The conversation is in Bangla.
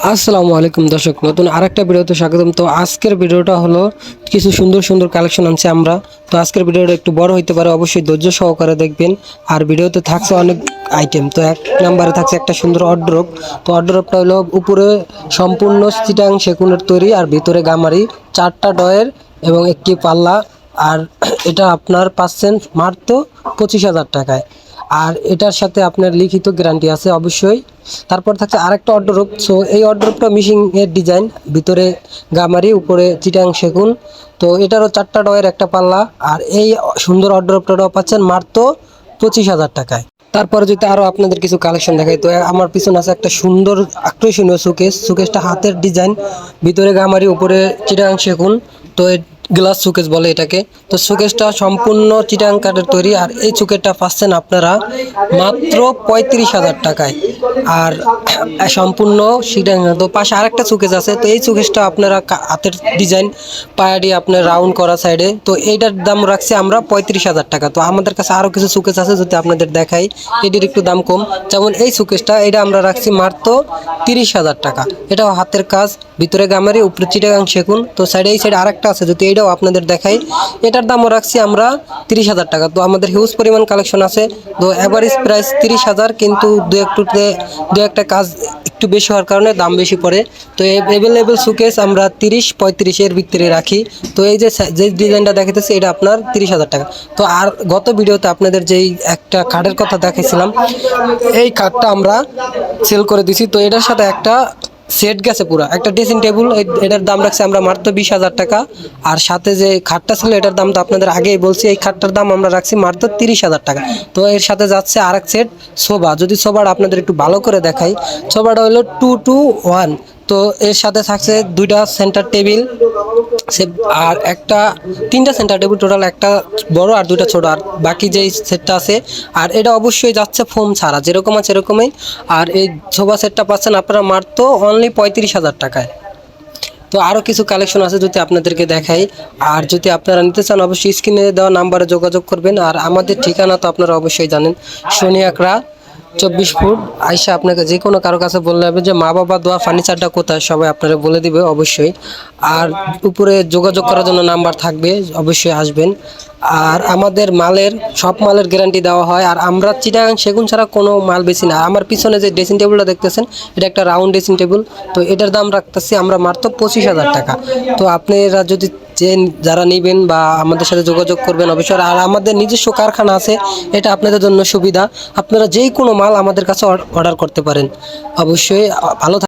আসসালামু আলাইকুম দর্শক, নতুন আরেকটা ভিডিওতে স্বাগতম। তো আজকের ভিডিওটা হলো কিছু সুন্দর সুন্দর কালেকশন আনছি আমরা। তো আজকের ভিডিওটা একটু বড় হইতে পারে, অবশ্যই ধৈর্য সহকারে দেখবেন। আর ভিডিওতে থাকছে অনেক আইটেম। তো এক নম্বরে থাকছে একটা সুন্দর অর্ডরোব। তো অর্ডরোবটা হলো উপরে সম্পূর্ণ চিটাং সেগুনের তৈরি, আর ভিতরে গামারি, 4টা ডয়ের এবং একটি পাল্লা। আর এটা আপনার পাচ্ছেন মাত্র 25,000 টাকায়। আর এটার সাথে আপনার লিখিত গ্যারান্টি আছে অবশ্যই। তারপর থাকছে আরেকটা অর্ডরোব। সো এই অর্ডরোবটা মিশিং এর ডিজাইন, ভিতরে গামারি, উপরে চিটাং সেগুন। তো এটারও 4টা ডয়ের একটা পাল্লা। আর এই সুন্দর অর্ডরোবটাও পাচ্ছেন মাত্র 25,000 টাকায়। তারপরে যদি আরও আপনাদের কিছু কালেকশন দেখাই, তো আমার পিছনে আছে একটা সুন্দর আকর্ষণীয় সুকেসটা হাতের ডিজাইন, ভিতরে গামারি, উপরে চিটাং সেগুন। তো গ্লাস সুকেস বলে এটাকে। তো সুকেসটা সম্পূর্ণ চিটাং কাঠের তৈরি, আর এই সুকেসটা পাচ্ছেন আপনারা মাত্র 35,000 টাকায়। আর সম্পূর্ণ চিটাং। তো পাশে আরেকটা সুকেস আছে। তো এই সুকেসটা আপনারা হাতের ডিজাইন, পায়া দিয়ে আপনার রাউন্ড করা সাইডে। তো এইটার দাম রাখছি আমরা 35,000 টাকা। তো আমাদের কাছে আরও কিছু সুকেস আছে, যদি আপনাদের দেখাই। এটির একটু দাম কম, যেমন এই সুকেসটা, এটা আমরা রাখছি মাত্র 30,000 টাকা। এটাও হাতের কাজ, ভিতরে গামারি, উপরে চিটাগাং সেগুন। তো এই সাইডে আরেকটা আছে, যদি এটাও আপনাদের দেখাই। এটার দামও রাখছি আমরা 30,000 টাকা। তো আমাদের হিউজ পরিমাণ কালেকশন আছে। তো অ্যাভারেজ প্রাইস 30,000, কিন্তু দু একটা কাজ একটু বেশি হওয়ার কারণে দাম বেশি পড়ে। তো অ্যাভেলেবেল সুকেস আমরা 30-35 এর ভিতরে রাখি। তো এই যে ডিজাইনটা দেখাতেছি, এটা আপনার 30,000 টাকা। তো আর গত ভিডিওতে আপনাদের যেই একটা কার্ডের কথা দেখাইছিলাম, এই কার্ডটা আমরা সেল করে দিছি। তো এটার সাথে একটা সেট গেছে, পুরো একটা ড্রেসিং টেবিল। এটার দাম রাখছি আমরা মাত্র 20,000 টাকা। আর সাথে যে খাটটা ছিল, এটার দাম তো আপনাদের আগেই বলছি। এই খাটটার দাম আমরা রাখছি মাত্র 30,000 টাকা। তো এর সাথে যাচ্ছে আরেক সেট সোফা। যদি সোফাটা আপনাদের একটু ভালো করে দেখাই, সোফাটা হলো 2-to-1। তো এর সাথে থাকছে 2টা সেন্টার টেবিল, আর তিনটা সেন্টার টেবিল টোটাল, একটা বড় আর 2টা ছোট, আর বাকি যেই সেটটা আছে। আর এটা অবশ্যই যাচ্ছে ফোম ছাড়া, যেরকম আছে এরকমই। আর এই সোফা সেটটা পাচ্ছেন আপনারা মাত্র অনলি 35,000 টাকায়। তো আরও কিছু কালেকশন আছে, যদি আপনাদেরকে দেখাই। আর যদি আপনারা নিতে চান, অবশ্যই স্ক্রিনে দেওয়া নাম্বারে যোগাযোগ করবেন। আর আমাদের ঠিকানা তো আপনারা অবশ্যই জানেন, শনিয়াকড়া 24 ফুট। আইসা আপনাকে যে কোনো কারো কাছে বললে হবে যে মা বাবা দোয়া ফার্নিচারটা কোথায়, সবাই আপনারা বলে দিবে অবশ্যই। আর উপরে যোগাযোগ করার জন্য নাম্বার থাকবে, অবশ্যই আসবেন। আর আমাদের সব মালের গ্যারান্টি দেওয়া হয়। আর আমরা চিটাগাং সেগুন ছাড়া কোনো মাল বেশি না। আমার পিছনে যে ড্রেসিং টেবিলটা দেখতেছেন, এটা একটা রাউন্ড ড্রেসিং টেবিল। তো এটার দাম রাখতেছি আমরা মাত্র 25,000 টাকা। তো আপনারা যদি যারা নেবেন বা আমাদের সাথে যোগাযোগ করবেন অবশ্যই। আর আমাদের নিজস্ব কারখানা আছে, এটা আপনাদের জন্য সুবিধা। আপনারা যেই কোনো মাল আমাদের কাছে অর্ডার করতে পারেন। অবশ্যই ভালো